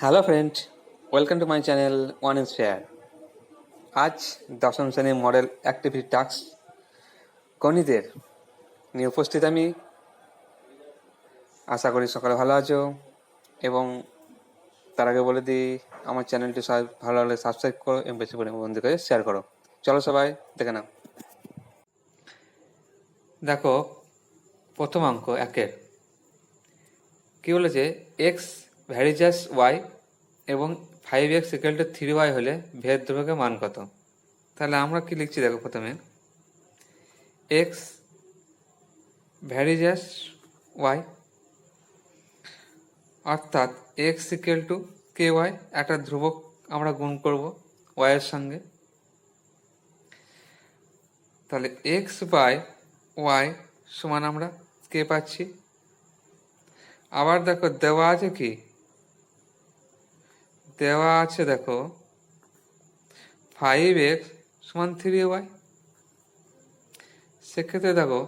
Hello friend, welcome to my channel one inspire. আজ দশম শ্রেণীর মডেল অ্যাক্টিভিটি টাস্ক গণিতের নিয়ে উপস্থিত আমি। আশা করি সকালে ভালো আছো, এবং তার আগে বলে দিই আমার চ্যানেলটি সবাই ভালো লাগলে সাবস্ক্রাইব করো এবং বেশি করে বন্ধুকে শেয়ার করো। চলো সবাই দেখে নাও। দেখো প্রথম অঙ্ক একের কী বলেছে, এক্স ভ্যারিজাস ওয়াই এবং 5x = 3y হলে ভেদ ধ্রুবকের মান কত? তাহলে আমরা কি লিখছি দেখো, প্রথমে এক্স ভ্যারিজাস ওয়াই অর্থাৎ এক্স কে ওয়াই, একটা ধ্রুবক আমরা গুণ করব ওয়াইয়ের সঙ্গে। তাহলে এক্স বাই ওয়াই সমান আমরা কে পাচ্ছি। আবার দেখো দেওয়া আছে কি, দেওয়া আছে দেখো 5x = 3y। সেক্ষেত্রে দেখো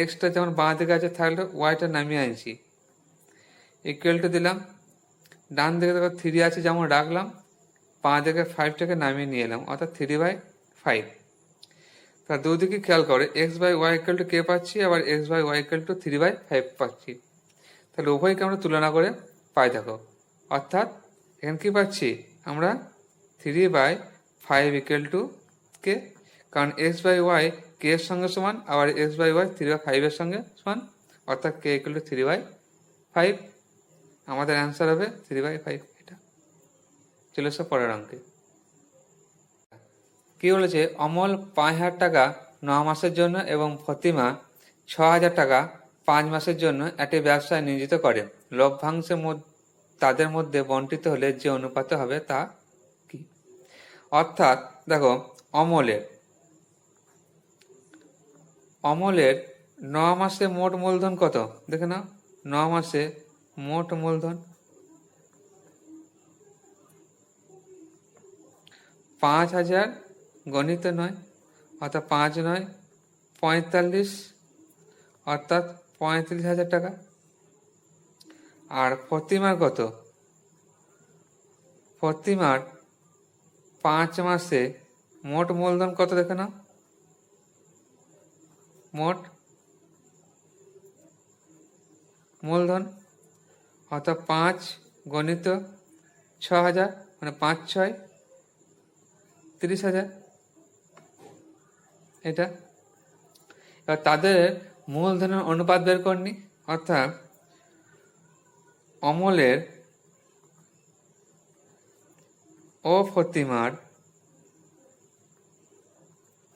এক্সটা যেমন বাঁ দিকে আছে থাকলে ওয়াইটা নামিয়ে আনছি, ইকুয়াল টু দিলাম। ডান দিকে দেখো 3 আছে যেমন রাখলাম, বাঁ দিকে 5টাকে নামিয়ে নিয়ে এলাম, অর্থাৎ 3/5। তার দুদিকে খেয়াল করে x/y = কে পাচ্ছি, আবার x/y = 3/5 পাচ্ছি। তাহলে উভয়কে আমরা তুলনা করে পাই দেখো, অর্থাৎ এখানে কি পাচ্ছি আমরা 3/5 = কে, কারণ x/y কে এর সঙ্গে সমান, আবার x/y 3/5 এর সঙ্গে সমান, অর্থাৎ কে = 3/5। আমাদের অ্যান্সার হবে 3/5। এটা চলে এসো পরের অঙ্কে। কি বলেছে, অমল 5,000 টাকা 9 মাসের জন্য এবং ফতিমা 6,000 টাকা 5 মাসের জন্য একটি ব্যবসায় নিয়োজিত করে। লভ্যাংশ তাদের মধ্যে বন্টিত হলে যে অনুপাতে হবে তা কি? অর্থাৎ দেখো অমলের 9 মাসে মোট মূলধন কত দেখে নাও। 9 মাসে মোট মূলধন 5,000 গণিত 9, অর্থাৎ 5 9 45, অর্থাৎ 35,000 টাকা। আর ফতিমার কত, ফতিমার 5 মাসে মোট মূলধন কত দেখে নাও। মোট মূলধন অর্থাৎ 5 গণিত 6,000, মানে 5 6 30,000। এটা এবার তাদের মূলধনের অনুপাত বের করনি, অর্থাৎ অমলের ও ফতিমার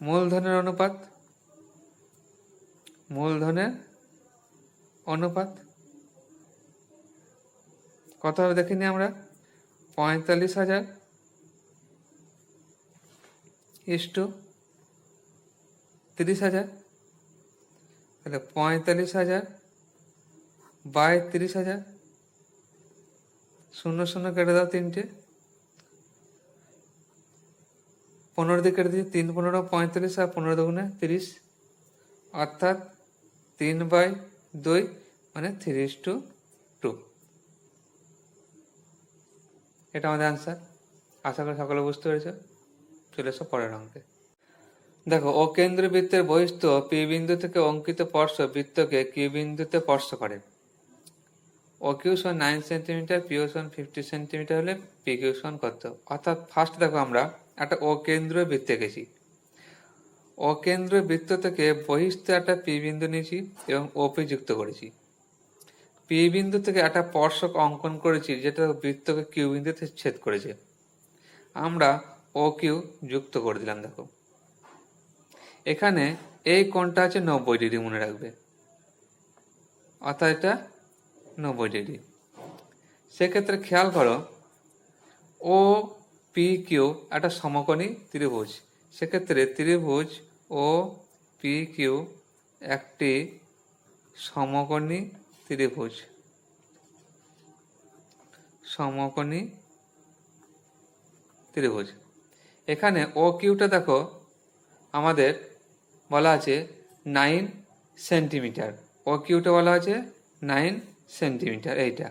মূলধনের অনুপাত কত হবে দেখিনি আমরা। 45,000 = 30,000। তাহলে 45,000 বাই 30,000, 0 0 কেটে দাও, 3টে 15 দিয়ে কেটে দিই, 3 15 45 আর 15 দুগুণে 30, অর্থাৎ 3/2, মানে 3:2। এটা আমাদের অ্যান্সার। আশা করি সকলে বুঝতে পেরেছ। চলে এসো পরের অঙ্কে। দেখো অকেন্দ্রীয় বৃত্তের বহিস্থ পি বিন্দু থেকে অঙ্কিত স্পর্শ বৃত্তকে কিউ বিন্দুতে স্পর্শ করে। ও কিউ সমান 9 সেন্টিমিটার, পিও সমান 50 সেন্টিমিটার হলে পি কিউ সমান কত? অর্থাৎ ফার্স্ট দেখো আমরা একটা অকেন্দ্রীয় বৃত্তে গেছি, অকেন্দ্রীয় বৃত্ত থেকে বহিস্থ একটা পি বিন্দু নিয়েছি এবং ওপি যুক্ত করেছি। পি বিন্দু থেকে একটা স্পর্শক অঙ্কন করেছি যেটা বৃত্তকে কিউ বিন্দুতে ছেদ করেছে। আমরা ও কিউ যুক্ত করে দিলাম। দেখো এখানে এই কোণটা আছে 90 ডিগ্রি, মনে রাখবে, অর্থাৎ এটা 90 ডিগ্রি। সেক্ষেত্রে খেয়াল করো ও পি কিউ একটা সমকোণী ত্রিভুজ। সেক্ষেত্রে ত্রিভুজ ও পি কিউ একটি সমকোণী ত্রিভুজ। এখানে ও কিউটা দেখো আমাদের বলা আছে 9 সেন্টিমিটার, ও কিউটা বলা আছে 9 সেন্টিমিটার। এইটা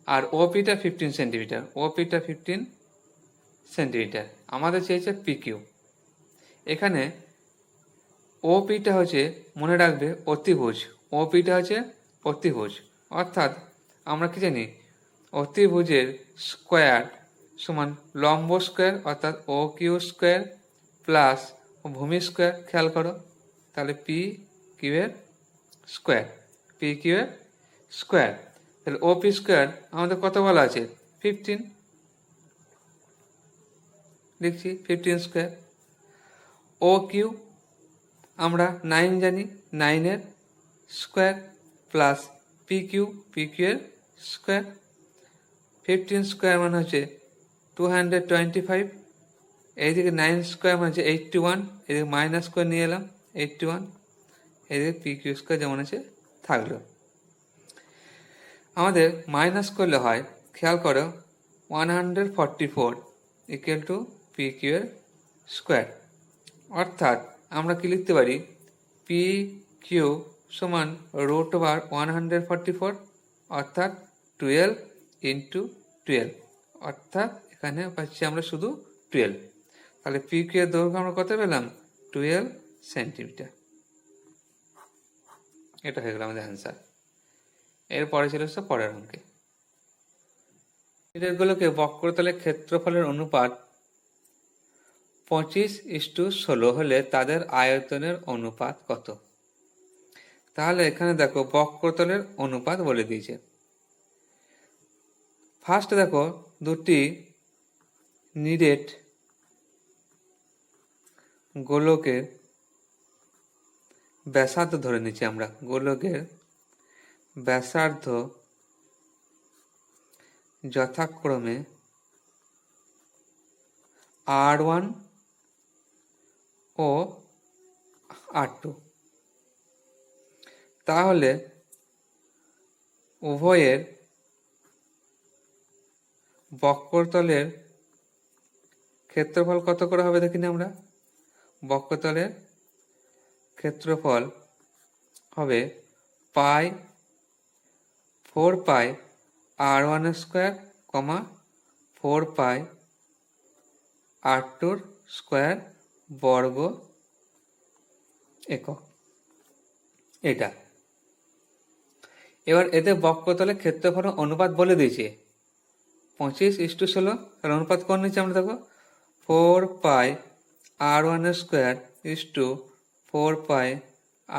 আর ওপিটা 15 সেন্টিমিটার, ওপিটা 15 সেন্টিমিটার। আমাদের চেয়েছে পিকিউ। এখানে ওপিটা হচ্ছে, মনে রাখবে, অতিভুজ। ওপিটা হচ্ছে অতিভুজ, অর্থাৎ আমরা কি জানি, অতিভুজের স্কোয়ার সমান লম্ব স্কোয়ার, অর্থাৎ ও কিউ স্কোয়ার প্লাস ভূমি স্কোয়ার। খেয়াল করো, তাহলে পি কিউ এর স্কোয়ার, পি কিউ এর স্কোয়ার। তাহলে ওপি স্কোয়ার আমাদের কত বলা আছে? 15, লিখছি 15 স্কোয়ার। ও কিউ আমরা 9 জানি, 9 এর square plus P Q, P Q এর স্কোয়ার। 15 স্কোয়ার মানে হচ্ছে 225, এইদিকে 9 স্কোয়ার মানে হচ্ছে 81, এদিকে মাইনাস করে নিয়ে এলাম 81, এদিকে পি কিউ স্কোয়ার যেমন আছে থাকলো। আমাদের মাইনাস করলে হয়, খেয়াল করো, 144 ইকুয়াল টু পি কিউ এর স্কোয়ার। অর্থাৎ আমরা কি লিখতে পারি? পি কিউ সমান √144, অর্থাৎ 12 ইন্টু 12, অর্থাৎ এখানে পাচ্ছি আমরা শুধু 12। তাহলে পি কিউ এর দৈর্ঘ্য আমরা কত পেলাম? 12 সেন্টিমিটার। এটা হয়ে গেল আমাদের অ্যান্সার। এরপরে ছিল সব পরের অঙ্কে। এগুলোকে বক্রতলের ক্ষেত্রফলের অনুপাত 25:16 হলে তাদের আয়তনের অনুপাত কত? তাহলে এখানে দেখো বক্রতলের অনুপাত বলে দিয়েছে। ফার্স্ট দেখো দুটি নিরেট গোলকের ব্যাসার্ধ ধরে নিচ্ছি আমরা। গোলকের ব্যাসার্ধ যথাক্রমে R1 ও R2। তাহলে উভয়ের বক্রতলের ক্ষেত্রফল কত করে হবে দেখিনি আমরা? বক্রতলের ক্ষেত্রফল হবে পাই 4 পাই R1 স্কোয়ার কমা 4 পাই R2 স্কোয়ার বর্গ একক। এটা এবার এদের বক্রতলের ক্ষেত্রফল অনুপাত বলে দিয়েছে 25:16। তাহলে অনুপাত কোন নিচ্ছে আমরা দেখো, 4 পাই R1 স্কোয়ার ইস্টু 4 পাই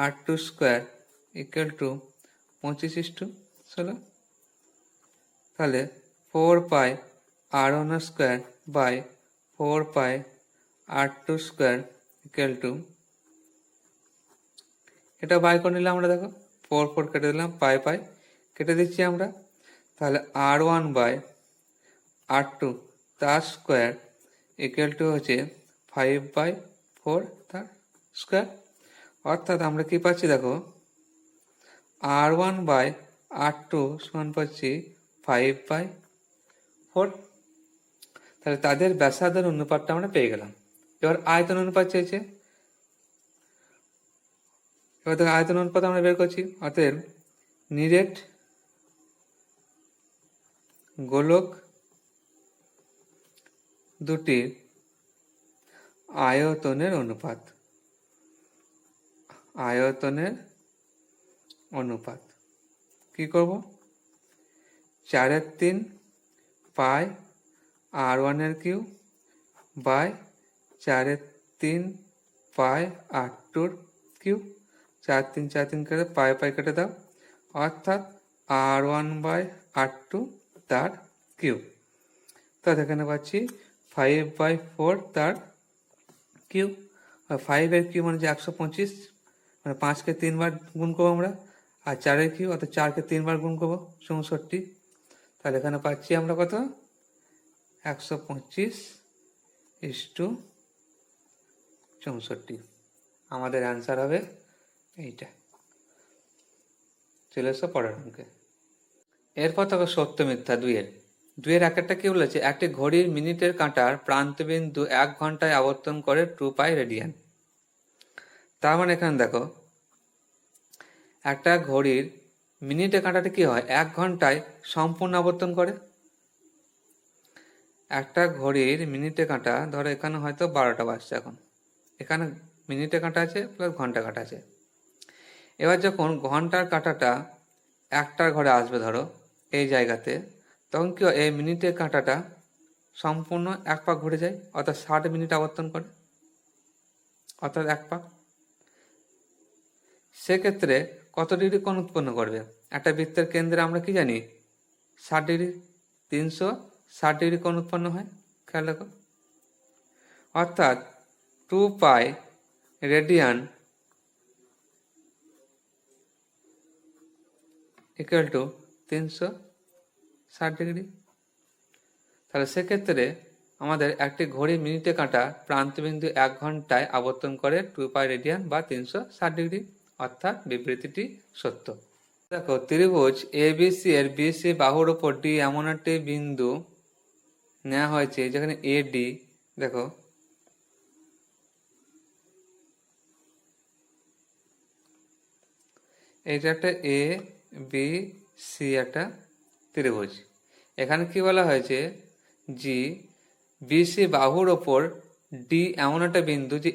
R2 স্কোয়ার ইকুয়াল টু 25:16। তাহলে 4 পাই R1 স্কোয়ার বাই 4 পাই R2 স্কোয়ার ইকুয়াল টু, এটা বাই করে নিলাম আমরা। দেখো 4 4 কেটে দিলাম, পাই পাই কেটে দিচ্ছি আমরা। তাহলে R1 বাই R2 তার স্কোয়ার ইকুয়াল টু হচ্ছে 5/4 তার স্কোয়ার। অর্থাৎ আমরা কি পাচ্ছি দেখো, R1 বাই R2 সমান পাচ্ছি 5/4। তাহলে তাদের ব্যাসার্ধের অনুপাতটা আমরা পেয়ে গেলাম। এবার আয়তন অনুপাত চাইছে। এবার দেখো আয়তন অনুপাত আমরা বের করছি। অতএব নিরেট গোলক দুটির আয়তনের অনুপাত, আয়তনের অনুপাত কি করব? 4/3 পাই R1 এর Q by 4/3 pi R2 Q. 4 3 4 3 কেটে পাই পাই কেটে দাও, অর্থাৎ R1 বাই R2 তার কিউ। তাহলে এখানে পাচ্ছি 5/4 তার কিউ। 5 এর কিউ মানে যে 125, মানে 5কে 3 বার গুণ করবো আমরা, আর 4 এর কিউ অর্থাৎ 4কে 3 বার গুণ করবো 64। তাহলে এখানে পাচ্ছি আমরা কত? 125:64। আমাদের অ্যান্সার হবে এইটা। চলে এসো পরের অঙ্কে। এরপর দেখো সত্য মিথ্যা দুইয়ের একটা কি বলেছে, একটি ঘড়ির মিনিটের কাঁটার প্রান্তবিন্দু 1 ঘন্টায় আবর্তন করে 2 পাই রেডিয়ান। তার মানে এখানে দেখো একটা ঘড়ির মিনিটে কাঁটাটা কি হয়, 1 ঘন্টায় সম্পূর্ণ আবর্তন করে। একটা ঘড়ির মিনিটে কাঁটা, ধরো এখানে হয়তো 12টা বাজছে এখন, এখানে মিনিটে কাঁটা আছে প্লাস ঘন্টা কাঁটা আছে। এবার যখন ঘন্টার কাঁটাটা একটার ঘরে আসবে ধরো এই জায়গাতে, তখন কি হয়, এই মিনিটের কাঁটাটা সম্পূর্ণ 1 পাক ঘুরে যায়, অর্থাৎ 60 মিনিট আবর্তন করে, অর্থাৎ 1 পাক। সেক্ষেত্রে কত ডিগ্রি কোণ উৎপন্ন করবে? একটা বৃত্তের কেন্দ্রে আমরা কি জানি, 60 ডিগ্রি, 360 ডিগ্রি কোণ উৎপন্ন হয়। খেয়াল রাখো, অর্থাৎ 2 পাই রেডিয়ান ইকুয়াল টু 360 ডিগ্রি। তাহলে সেক্ষেত্রে আমাদের একটি ঘড়ি মিনিটে কাঁটা প্রান্তবিন্দু 1 ঘন্টায় আবর্তন করে 2 পাই রেডিয়ান বা 360 ডিগ্রি, অর্থাৎ বিবৃতিটি সত্য। দেখো, ত্রিভুজ এবিসি এর বিসি বাহুর উপর ডি এমন একটি বিন্দু নেওয়া হয়েছে যেখানে এডি, দেখো এটা একটা এ বি সি একটা ত্রিভুজ। এখানে কি বলা হয়েছে, জি বিসি বাহুর ওপর ডি এমন একটা বিন্দু যে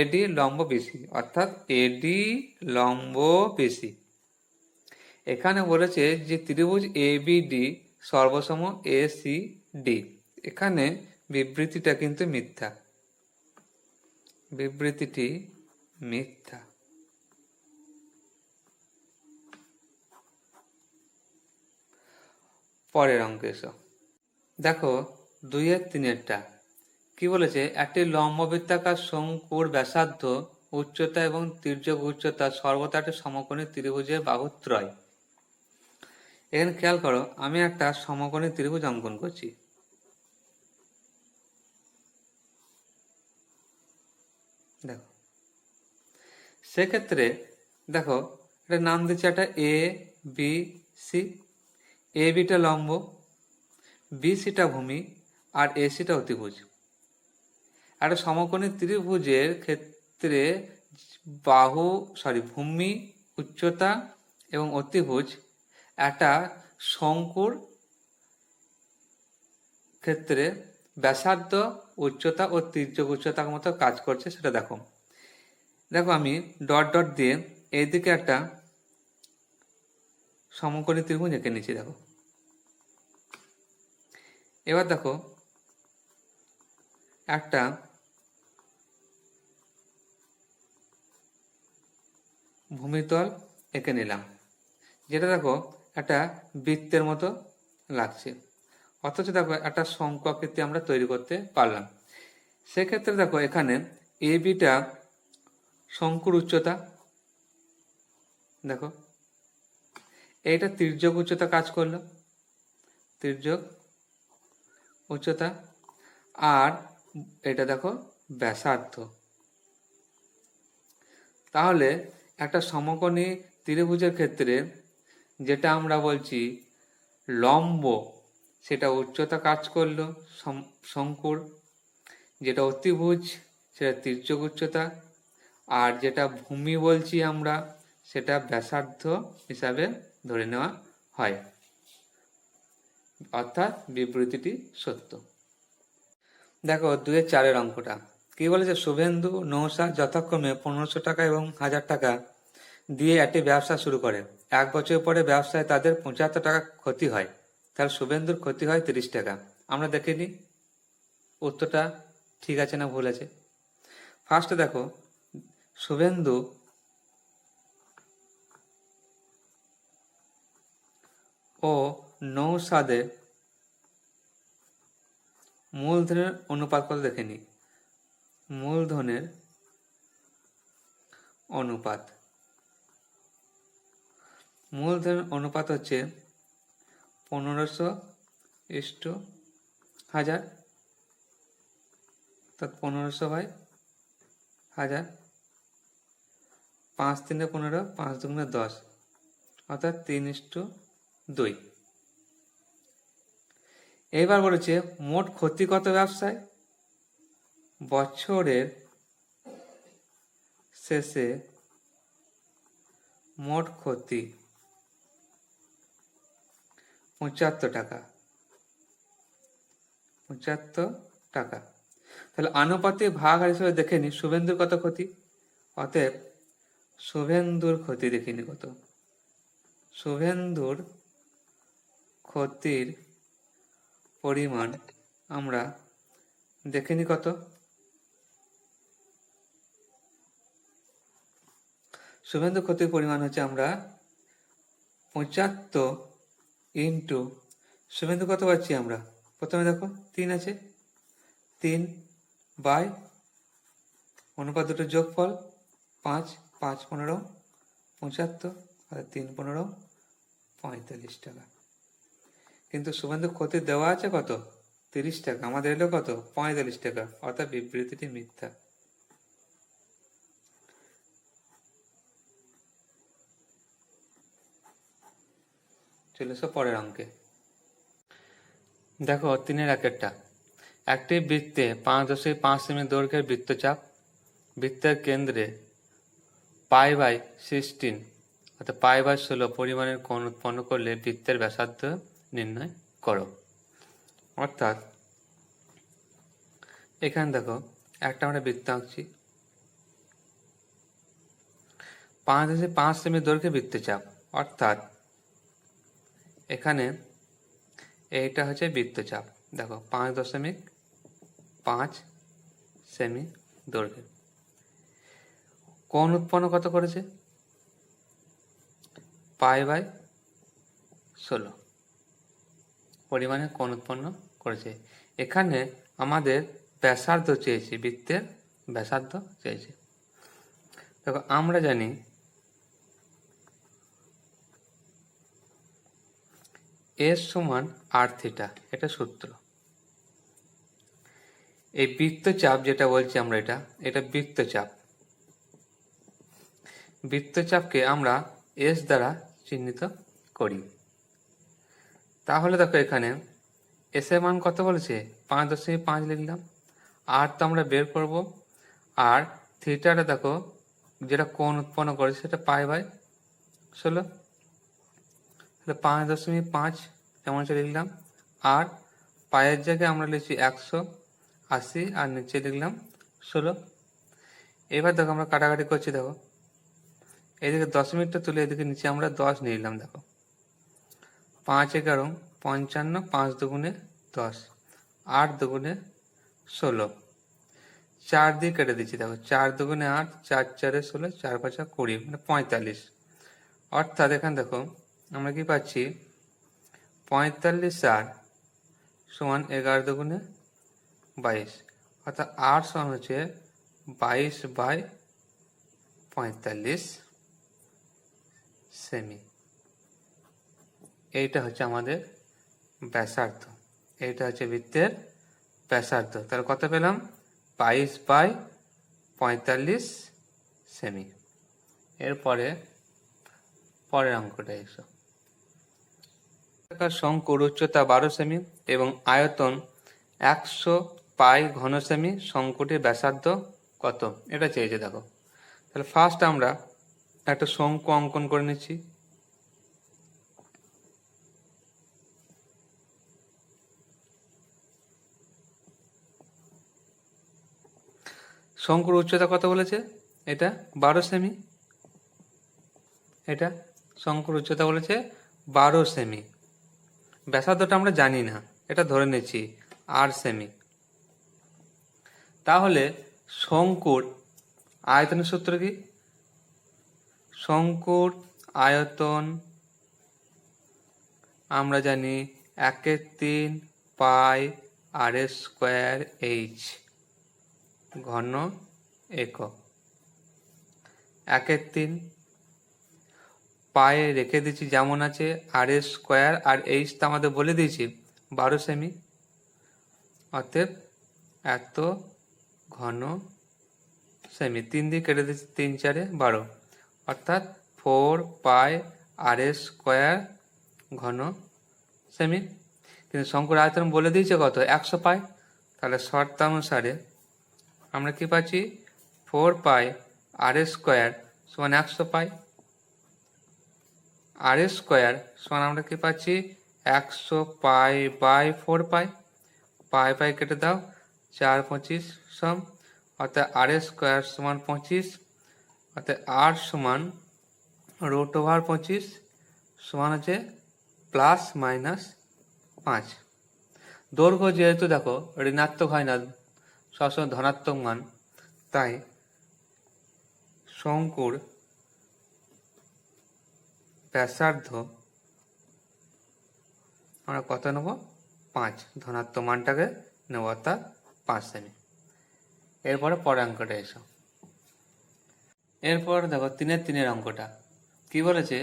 এডি লম্ব বিসি, অর্থাৎ এডি লম্ব বিসি। এখানে বলেছে যে ত্রিভুজ এবিডি সর্বসম এসি ডি। এখানে বিবৃতিটা কিন্তু মিথ্যা, বিবৃতিটি মিথ্যা। পরের অঙ্ক এসো, দেখো 2-3 কি বলেছে, একটি লম্ববৃত্তাকার শঙ্কুর ব্যাসার্ধ, উচ্চতা এবং তির্যক উচ্চতা সর্বদা একটি সমকোণী ত্রিভুজের বাহুত্রয়। এখানে খেয়াল করো, আমি একটা সমকোণী ত্রিভুজ অঙ্কন করছি। দেখো, সেক্ষেত্রে দেখো এটা নাম দিচ্ছে একটা A B C. A beta লম্ব, বি সিটা ভূমি, আর এ সিটা অতিভুজ। একটা সমকোণী ত্রিভুজের ক্ষেত্রে ভূমি, উচ্চতা এবং অতিভুজ একটা শঙ্কুর ক্ষেত্রে ব্যাসার্ধ, উচ্চতা ও তির্যক উচ্চতার মতো কাজ করছে, সেটা দেখো। দেখো আমি ডট ডট দিয়ে এইদিকে একটা সমকোণী ত্রিভুজ এঁকে নিচ্ছি। দেখো, এবার দেখো একটা ভূমিতল এঁকে নিলাম, যেটা দেখো একটা বৃত্তের মতো লাগছে, অথচ দেখো একটা শঙ্কু আকৃতি আমরা তৈরি করতে পারলাম। সেক্ষেত্রে দেখো এখানে এ বিটা শঙ্কুর উচ্চতা, দেখো এইটা তির্যক উচ্চতা কাজ করলো, তির্যক উচ্চতা, আর এটা দেখো ব্যাসার্ধ। তাহলে একটা সমকোণী ত্রিভুজের ক্ষেত্রে যেটা আমরা বলছি লম্ব, সেটা উচ্চতা কাজ করলো শঙ্কুর, যেটা অতিভুজ সেটা তির্যক উচ্চতা, আর যেটা ভূমি বলছি আমরা সেটা ব্যাসার্ধ হিসাবে ধরে নেওয়া হয়, অর্থাৎ বিবৃতিটি সত্য। দেখো 2-4 অঙ্কটা কি বলেছে, শুভেন্দু নৌসাদ যথাক্রমে 1500 টাকা এবং 1000 টাকা দিয়ে একটি ব্যবসা শুরু করে। 1 বছর পরে ব্যবসায় তাদের 75 টাকা ক্ষতি হয়। তাহলে শুভেন্দুর ক্ষতি হয় 30 টাকা। আমরা দেখে নিই উত্তরটা ঠিক আছে না ভুল আছে। ফার্স্টে দেখো, শুভেন্দু ও নৌসাদের মূলধনের অনুপাত কত দেখে নিই। মূলধনের অনুপাত, মূলধনের অনুপাত হচ্ছে 1500:1000, অর্থাৎ 1500/1000, 5 × 3 = 15, 5 × 2 = 10, অর্থাৎ 3:2। এইবার বলেছে মোট ক্ষতি কত ব্যবসায়, বছরের শেষে মোট ক্ষতি 75 টাকা। 75 টাকা। তাহলে আনুপাতিক ভাগ হিসেবে দেখে নি শুভেন্দুর কত ক্ষতি। অতএব শুভেন্দুর ক্ষতি দেখিনি কত। শুভেন্দুর ক্ষতির পরিমাণ আমরা দেখিনি কত। শুভেন্দুর ক্ষতির পরিমাণ হচ্ছে আমরা 75 ইন্টু শুভেন্দু কত পাচ্ছি আমরা। প্রথমে দেখো 3 আছে, 3 বাই অনুপাত দুটো যোগফল 5, 5 15 75 আর 3 15 45 টাকা। কিন্তু শুভেন্দু ক্ষতি দেওয়া আছে কত 30 টাকা, আমাদের এলো কত 45 টাকা, অর্থাৎ বিবৃতিটি মিথ্যা। চলে এসো পরের অঙ্কে। দেখো 3-এর 1-টা। একটি বৃত্তে 5.5 সেমি দৈর্ঘ্যের বৃত্তচাপ, বৃত্তের কেন্দ্রে π/16 অর্থাৎ π/16 পরিমাণের কোণ উৎপন্ন করলে বৃত্তের ব্যাসার্ধ নির্ণয় করো। অর্থাৎ এখানে দেখো একটা আমরা বৃত্ত আঁকছি, 5.5 সেমি দৈর্ঘ্যের বৃত্তচাপ, অর্থাৎ এখানে এইটা হচ্ছে বৃত্তচাপ। দেখো 5.5 সেমি দৈর্ঘ্যের। কোণ উৎপন্ন কত করেছে π/16 পরিমাণে কোণ উৎপন্ন করেছে। এখানে আমাদের ব্যাসার্ধ চেয়েছে, বৃত্তের ব্যাসার্ধ চেয়েছে। দেখো আমরা জানি S সমান r থিটা, এটা সূত্র। এই বৃত্তচাপ যেটা বলছি আমরা, এটা বৃত্তচাপ। বৃত্তচাপকে আমরা S দ্বারা চিহ্নিত করি। তাহলে দেখো এখানে S এর মান কত বলেছে 5.5 লিখলাম, আর তো আমরা বের করব, আর থিটাটা দেখো যেটা কোণ উৎপন্ন করেছে সেটা π/16, তাহলে 5.5 যেমন লিখলাম, আর পায়ের জায়গায় আমরা লিখছি 180 আর নিচে লিখলাম 16। এবার দেখো আমরা কাটাকাটি করছি, দেখো এদিকে দশমিকটা তুলে এদিকে নিচে আমরা 10 নিয়ে নিলাম। দেখো 5 11 55, 5 দুগুণে 10, 8 দুগুণে 16, 4 দিয়ে কেটে দিচ্ছি। দেখো 4 দুগুণে 8, 4 4 16, 4 5 20, মানে 45। অর্থাৎ এখানে দেখো আমরা কি পাচ্ছি 45 সমান 11 দুগুণে 22, অর্থাৎ আর সমান হচ্ছে 22/45 সেমি। এইটা হচ্ছে আমাদের ব্যাসার্ধ, এইটা হচ্ছে বৃত্তের ব্যাসার্ধ। তাহলে কত পেলাম 22/45 সেমি। এরপরে পরের অঙ্কটা এসো। শঙ্কুর উচ্চতা 12 সেমি এবং আয়তন 100 পাই ঘন সেমি, শঙ্কুটির ব্যাসার্ধ কত এটা চেয়েছে। দেখো তাহলে ফার্স্ট আমরা একটা শঙ্কু অঙ্কন করে নিচ্ছি। শঙ্কুর উচ্চতা কত বলেছে, এটা 12 সেমি। এটা শঙ্কুর উচ্চতা বলেছে 12 সেমি। ব্যাসার্ধটা আমরা জানি না, এটা ধরে নিচ্ছি 8 সেমি। তাহলে শঙ্কুর আয়তনের সূত্র কি, শঙ্কুর আয়তন আমরা জানি 1/3 পাই r² ঘন একক। 1/3 পায়ে রেখে দিচ্ছি যেমন আছে, r² আর h তো আমাদের বলে দিয়েছি 12 সেমি, অতএব এত ঘন সেমি। 3 দিয়ে কেটে দিচ্ছি, 3 4 12, অর্থাৎ 4 পাই r² ঘন সেমি। কিন্তু শঙ্কুর আয়তন বলে দিয়েছে কত 100 পাই, তাহলে শর্তানুসারে আমরা কি পাচ্ছি 4 পাই r² সমান 100 পাই। আর স্কোয়ার সমান আমরা কি পাচ্ছি 100 পাই বাই 4 পাই, পাই পাই কেটে দাও, 4 25 সম, অর্থাৎ আর স্কোয়ার সমান 25, অর্থাৎ আর সমান √25 সমান হচ্ছে প্লাস মাইনাস 5। দৈর্ঘ্য যেহেতু দেখো ঋণাত্মক হয় না, সবসময় ধনাত্মক মান, তাই শঙ্কুর ব্যাসার্ধ আমরা কত নেব, 5, ধনাত্মক মানটাকে নেব, অর্থাৎ 5 সেমি। এরপরে পরের অঙ্কটা এসো। এরপর দেখো 3-এর অঙ্কটা কি বলেছে,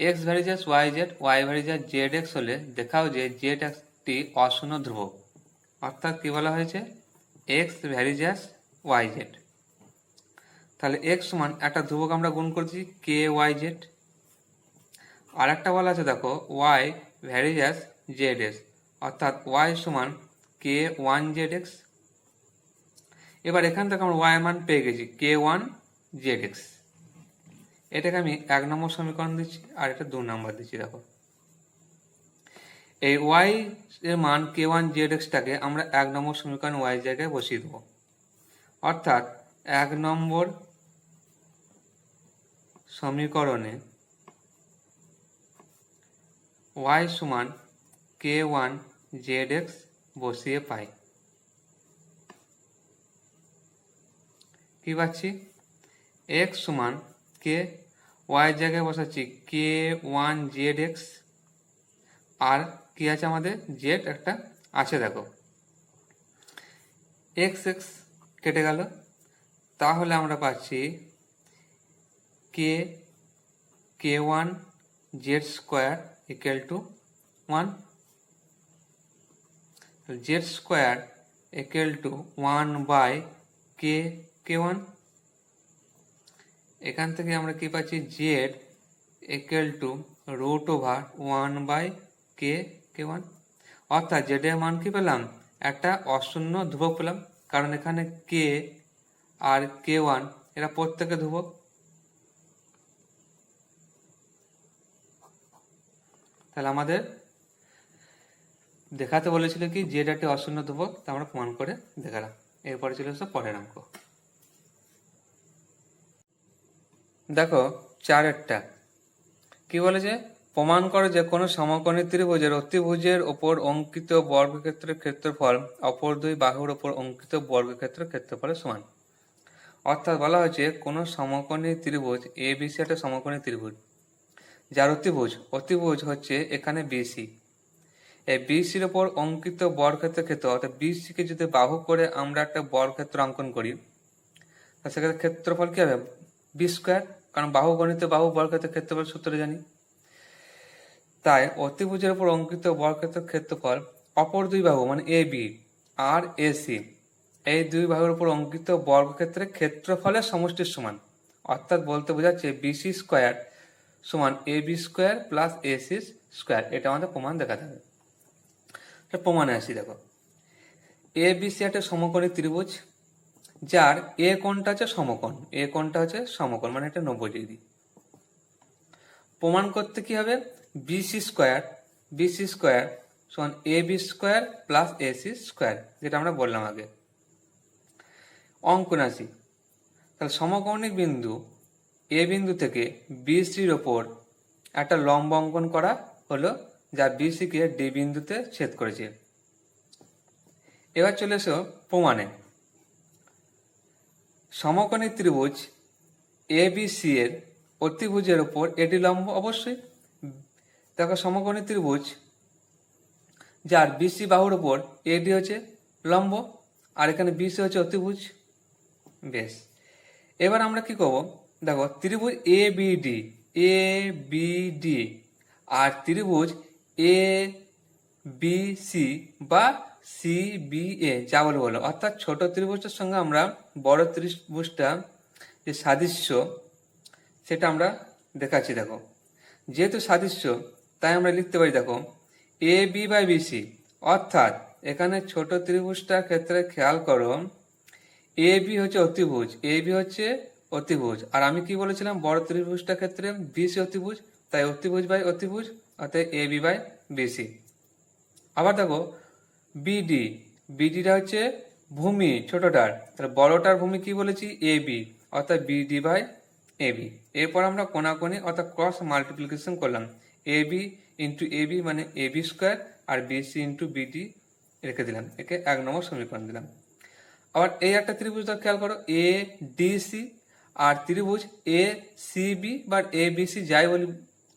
X varies as Y Z, Y varies as Z X হলে দেখাও যে জেড একটি অশূন্য ধ্রুবক। অর্থাৎ কি বলা হয়েছে, এক্স ভ্যারিজাস ওয়াই জেড। তাহলে এক্স সমান একটা ধ্রুবক আমরা গুণ করছি কে ওয়াই জেড, আর একটা বলা আছে দেখো ওয়াই ভ্যারিজাস জেড এক্স, অর্থাৎ ওয়াই সমান কে ওয়ান জেড এক্স। এবার এখান থেকে আমরা ওয়াই মান পেয়ে গেছি কে ওয়ান জেড এক্স। এটাকে আমি 1 নম্বর সমীকরণ দিচ্ছি, আর এটা 2 নম্বর দিচ্ছি। দেখো এই ওয়াই এর মান কে ওয়ান জেড এক্সটাকে আমরা 1 নম্বর সমীকরণ ওয়াই জায়গায় বসিয়ে দেবো, অর্থাৎ 1 নম্বর সমীকরণে ওয়াই সমান কে ওয়ান জেড এক্স বসিয়ে পাই কি পাচ্ছি, এক্স সমান কে ওয়াই জায়গায় বসাচ্ছি কে ওয়ান জেড এক্স, আর কি আছে আমাদের জেড একটা আছে। দেখো এক্স এক্স কেটে গেল, তাহলে আমরা পাচ্ছি K K one Z square equal to 1, Z square equal to 1 by K K one. এখান থেকে আমরা কি পাচ্ছি, Z equal to √1 by K K one, অর্থাৎ জেড এর মান কি পেলাম, একটা অশূন্য ধ্রুবক পেলাম, কারণ এখানে কে আর কে ওয়ান এরা প্রত্যেকে ধ্রুবক। তাহলে আমাদের দেখাতে বলেছিল কি জেড একটি অশূন্য ধ্রুবক, তা আমরা প্রমাণ করে দেখালাম। এরপরে চলে এসো পরের অঙ্ক। দেখো 4-এরটা কি বলেছে, প্রমাণ করে যে কোনো সমকোণী ত্রিভুজের অতিভুজের ওপর অঙ্কিত বর্গক্ষেত্রের ক্ষেত্রফল অপর দুই বাহুর ওপর অঙ্কিত বর্গক্ষেত্রের ক্ষেত্রফলের সমান। অর্থাৎ বলা হয়েছে কোনো সমকোণী ত্রিভুজ এ বিসি একটা সমকোণী ত্রিভুজ, যার অতিভুজ হচ্ছে এখানে বিসি। এই বিসির ওপর অঙ্কিত বর্গক্ষেত্রের ক্ষেত্র, অর্থাৎ বিসিকে যদি বাহু করে আমরা একটা বর্গক্ষেত্র অঙ্কন করি, সেক্ষেত্রে ক্ষেত্রফল কি হবে, বি স্কোয়ার, কারণ বাহু গণিত বাহু বর্গক্ষেত্রের ক্ষেত্রফল সূত্র জানি। তাই অতিভুজের উপর অঙ্কিত বর্গক্ষেত্রের ক্ষেত্রফল অপর দুই বাহু মানে A B R A C, এই দুই বাহুর উপর অঙ্কিত বর্গক্ষেত্রের ক্ষেত্রফলের সমষ্টির সমান। অর্থাৎ বলতে বোঝাচ্ছে বিসি স্কোয়ার সমান A B square plus A C square. এটা আমাদের প্রমাণ দেখাতে হবে। প্রমাণে আসি। দেখো এ বি সি একটা সমকোণী ত্রিভুজ, যার এ কোণটা হচ্ছে সমকোণ, এ কোণটা হচ্ছে সমকোণ মানে এটা 90 ডিগ্রি। প্রমাণ করতে কি হবে, বিসি স্কোয়ার সমান A B square plus A C square, যেটা আমরা বললাম আগে। অঙ্কন আসি। তাহলে সমকৌণিক বিন্দু এ বিন্দু থেকে বিসির ওপর একটা লম্ব অঙ্কন করা হলো, যা বিসিকে ডি বিন্দুতে ছেদ করেছে। এবার চলে এসো প্রমাণে। সমকোণী ত্রিভুজ এ বি সি এর অতিভুজের ওপর এটি লম্ব, অবশ্যই। দেখো সমকোণী ত্রিভুজ যার বিসি বাহুর ওপর এডি হচ্ছে লম্ব, আর এখানে বিসি হচ্ছে অতিভুজ। বেশ, এবার আমরা কি করব, দেখো ত্রিভুজ এ বি ডি আর ত্রিভুজ এ বি সি বা সি বি এ, যা বলো, অর্থাৎ ছোট ত্রিভুজটার সঙ্গে আমরা বড় ত্রিভুজটা যে সাদৃশ্য সেটা আমরা দেখাচ্ছি। দেখো যেহেতু সাদৃশ্য, তাই আমরা লিখতে পারি, দেখো এ বি বাই বিসি, অর্থাৎ এখানে ছোট ত্রিভুজটার ক্ষেত্রে খেয়াল করো, এ বি হচ্ছে অতিভুজ, এ বি হচ্ছে অতিভুজ, আর আমি কি বলেছিলাম বড় ত্রিভুজটার ক্ষেত্রে বিসি অতিভুজ, তাই অতিভুজ বাই অতিভুজ, অর্থাৎ এ বি বাই বিসি। আবার দেখো বিডি, বিডিটা হচ্ছে ভূমি ছোটটার, তাহলে বড়টার ভূমি কি বলেছি এ বি, অর্থাৎ বিডি বাই এ বি। এরপর আমরা কোনাকুনি অর্থাৎ ক্রস মাল্টিপ্লিকেশন করলাম, A B into A B মানে এ বি স্কোয়ার, আর বিসি ইন্টু বিডি রেখে দিলাম, একে 1 নম্বর সমীকরণ দিলাম। আবার এই একটা ত্রিভুজ খেয়াল করো এ ডিসি, আর ত্রিভুজ এ সিবি বা এ বিসি যাই বলি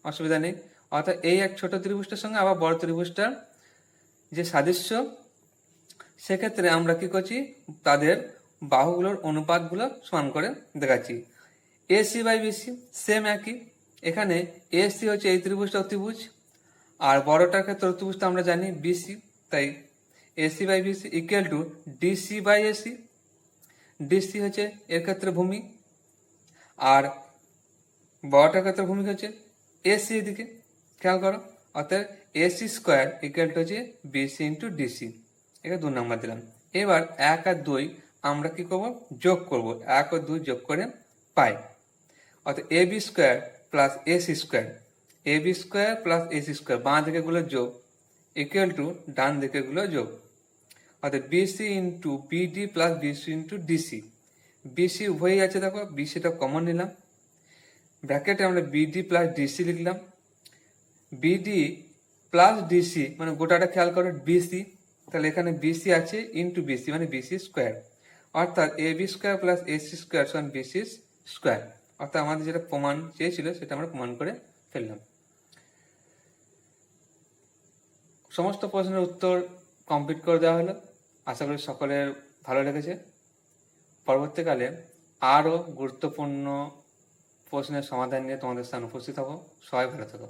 অসুবিধা নেই, অর্থাৎ এই এক ছোট ত্রিভুজটার সঙ্গে আবার বড় ত্রিভুজটার যে সাদৃশ্য, সেক্ষেত্রে আমরা কি করছি তাদের বাহুগুলোর অনুপাতগুলো সমান করে দেখাচ্ছি। এসি বাই বিসি সেম একই, এখানে এসি হচ্ছে এই ত্রিভুজটা অতিভুজ, আর বড়টার ক্ষেত্রে অতিভুজটা আমরা জানি বিসি, তাই AC by BC equal to DC by AC. DC হচ্ছে এর ক্ষেত্রে ভূমি, আর বড়টার ক্ষেত্রে ভূমি হচ্ছে এসি, এদিকে খেয়াল করো, অর্থাৎ এসি স্কোয়ার ইকুয়াল টু হচ্ছে বিসি ইন্টু ডিসি, এটা 2 নম্বর দিলাম। এবার 1 আর 2 আমরা কি করব যোগ করব, 1 ও 2 যোগ করে পাই, অর্থাৎ A B square plus AC square, A B square plus AC square বাঁ দিকে গুলো যোগ ইকুয়াল টু ডান দিকে গুলো যোগ, অর্থাৎ BC into BD plus BC into DC. BC উভয়ই আছে, দেখো বিসিটা কমন নিলাম, ব্র্যাকেটে আমরা বিডি প্লাস ডিসি লিখলাম। বিডি প্লাস ডিসি মানে গোটাটা খেয়াল করো বিসি, তাহলে এখানে বিসি আছে ইন্টু বিসি মানে বিসি স্কোয়ার, অর্থাৎ A B square plus AC square সমান বিসি স্কোয়ার। অর্থাৎ আমাদের যেটা প্রমাণ চেয়েছিল সেটা আমরা প্রমাণ করে ফেললাম। সমস্ত প্রশ্নের উত্তর কমপ্লিট করে দেওয়া হলো, আশা করি সকলের ভালো লেগেছে। পরবর্তীকালে আরও গুরুত্বপূর্ণ প্রশ্নের সমাধান নিয়ে তোমাদের সামনে উপস্থিত হব। সবাই ভালো থাকো।